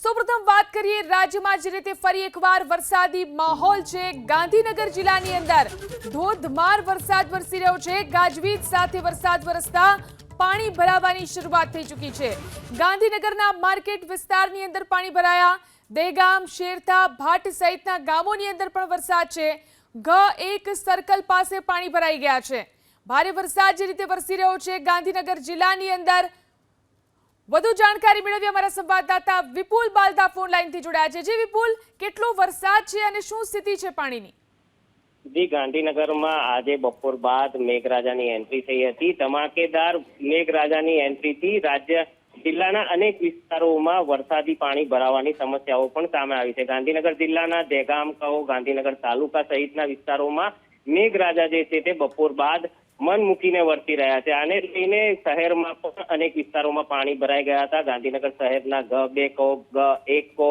સૌપ્રથમ વાત કરીએ રાજ્યમાં જે રીતે ફરી એકવાર વરસાદી માહોલ છે। ગાંધીનગર જિલ્લાની અંદર ધોધમાર વરસાદ વરસી રહ્યો છે। ગાજવીજ સાથે વરસાદ વરસતા પાણી ભરાવાની શરૂઆત થઈ ચૂકી છે। ગાંધીનગરના માર્કેટ વિસ્તારની અંદર પાણી ભરાયા। દેગામ, શેરથા, ભાટ સહિતના ગામોની અંદર પણ વરસાદ છે। G1 સર્કલ પાસે પાણી ભરાઈ ગયા છે। ભારે વરસાદ જે રીતે વરસી રહ્યો છે ગાંધીનગર જિલ્લાની અંદર। વધુ જાણકારી મેળવી અમારા સંવાદદાતા વિપુલ બાલદા ફોન લાઈનથી જોડાયા છે। જે વિપુલ, કેટલો વરસાદ છે અને શું સ્થિતિ છે પાણીની? જી, ગાંધીનગરમાં આજે બપોર બાદ મેઘરાજાની એન્ટ્રી થઈ હતી। ધમાકેદાર મેઘરાજાની એન્ટ્રીથી જિલ્લાના અનેક વિસ્તારોમાં વરસાદી પાણી ભરાવાની સમસ્યાઓ પણ સામે આવી છે। ગાંધીનગર જિલ્લાના દેગામ કહો, ગાંધીનગર તાલુકા સહિતના વિસ્તારોમાં મેઘરાજા જે છે તે બપોર બાદ મન મૂકીને વરસી રહ્યા છે। આને લઈને શહેરમાં પણ અનેક વિસ્તારોમાં પાણી ભરાઈ ગયા હતા। ગાંધીનગર શહેરના G2 કહો, G1 કહો,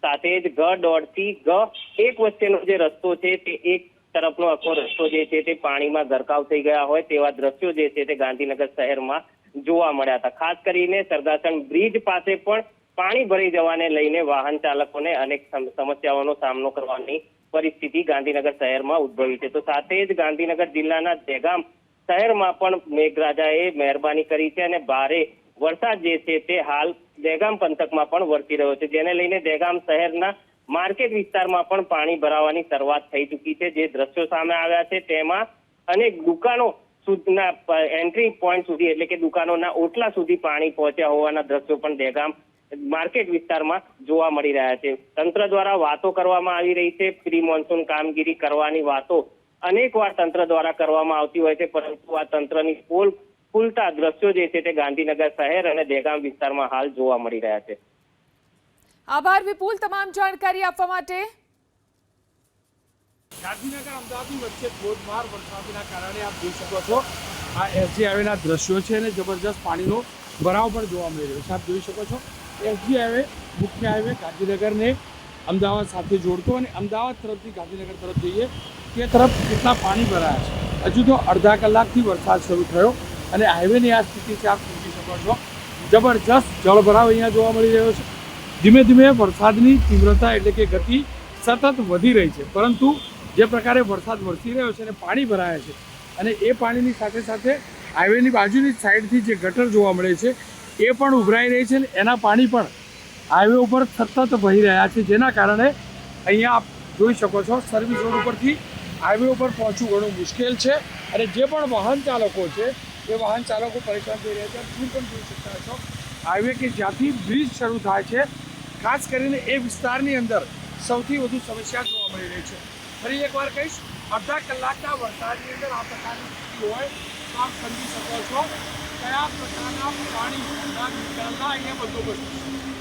સાથે જ G1.5 થી G1 વચ્ચેનો જે રસ્તો છે તે એક તરફનો આખો રસ્તો જે છે તે પાણીમાં ગરકાવ થઈ ગયા હોય તેવા દ્રશ્યો જે છે તે ગાંધીનગર શહેરમાં જોવા મળ્યા હતા। ખાસ કરીને સરગાસણ બ્રિજ પાસે પણ પાણી ભરાઈ જવાને લઈને વાહન ચાલકોને અનેક સમસ્યાઓનો સામનો કરવાની પરિસ્થિતિ ગાંધીનગર શહેરમાં ઉદ્ભવી છે। તો સાથે જ ગાંધીનગર જિલ્લાના દેગામ શહેરમાં પણ મેઘરાજાએ મહેરબાની કરી છે અને ભારે વરસાદ જે છે તે હાલ દેગામ પંથકમાં પણ વરસી રહ્યો છે, જેને લઈને દેગામ શહેરના માર્કેટ વિસ્તારમાં પણ પાણી ભરાવાની શરૂઆત થઈ ચૂકી છે। જે દ્રશ્યો સામે આવ્યા છે તેમાં અનેક દુકાનો સુધીના એન્ટ્રી પોઈન્ટ સુધી એટલે કે દુકાનોના ઓટલા સુધી પાણી પહોંચ્યા હોવાના દ્રશ્યો પણ દેગામ માર્કેટ વિસ્તારમાં જોવા મળી રહ્યા છે। તંત્ર દ્વારા વાતો કરવામાં આવી રહી છે। પ્રી મોન્સૂન કામગીરી કરવાની વાતો અનેકવાર તંત્ર દ્વારા કરવામાં આવતી હોય છે, પરંતુ આ તંત્રની પોલ ખુલતા દ્રશ્યો જે છે તે ગાંધીનગર શહેર અને દેગામ વિસ્તારમાં હાલ જોવા મળી રહ્યા છે। આભાર વિપુલ, તમામ જાણકારી આપવા માટે। ગાંધીનગર અમદાવાદની વચ્ચે ધોધમાર વરસાદના કારણે આપ જોઈ શકો છો આ એસજી હાઈવેના દ્રશ્યો છે અને જબરજસ્ત પાણીનો ભરાવ પણ જોવા મળી રહ્યો છે। આપ જોઈ શકો છો એસજી હાઈવે મુખ્ય હાઈવે ગાંધીનગરને અમદાવાદ સાથે જોડતો અને અમદાવાદ તરફથી ગાંધીનગર તરફ જઈએ તે તરફ કેટલા પાણી ભરાયા છે। હજુ તો અડધા કલાકથી વરસાદ શરૂ થયો અને હાઈવેની આ સ્થિતિ છે, આપ સમજી શકો છો જબરજસ્ત જળભરાવ અહીંયા જોવા મળી રહ્યો છે। ધીમે ધીમે વરસાદની તીવ્રતા એટલે કે ગતિ સતત વધી રહી છે, પરંતુ જે પ્રકારે વરસાદ વરસી રહ્યો છે અને પાણી ભરાયા છે અને એ પાણીની સાથે સાથે હાઈવેની બાજુની સાઈડથી જે ગટર જોવા મળે છે એ પણ ઉભરાઈ રહી છે અને એના પાણી પણ હાઈવે ઉપર સતત વહી રહ્યા છે, જેના કારણે અહીંયા આપ જોઈ શકો છો સર્વિસ રોડ ઉપરથી હાઈવે ઉપર પહોંચવું ઘણું મુશ્કેલ છે અને જે પણ વાહન ચાલકો છે એ વાહન ચાલકો પરેશાન થઈ રહ્યા છે। તમે પણ જોઈ શકતા છો હાઈવે કે જ્યાંથી બ્રિજ શરૂ થાય છે, ખાસ કરીને એ વિસ્તારની અંદર સૌથી વધુ સમસ્યા જોવા મળી રહી છે। ફરી એકવાર કહીશ, અડધા કલાકના વરસાદની અંદર આ પ્રકારની સ્થિતિ હોય તો આપ સમજી શકો છો કયા પ્રકારના પાણી નીકળતા અહીંયા બંદોબસ્ત છે।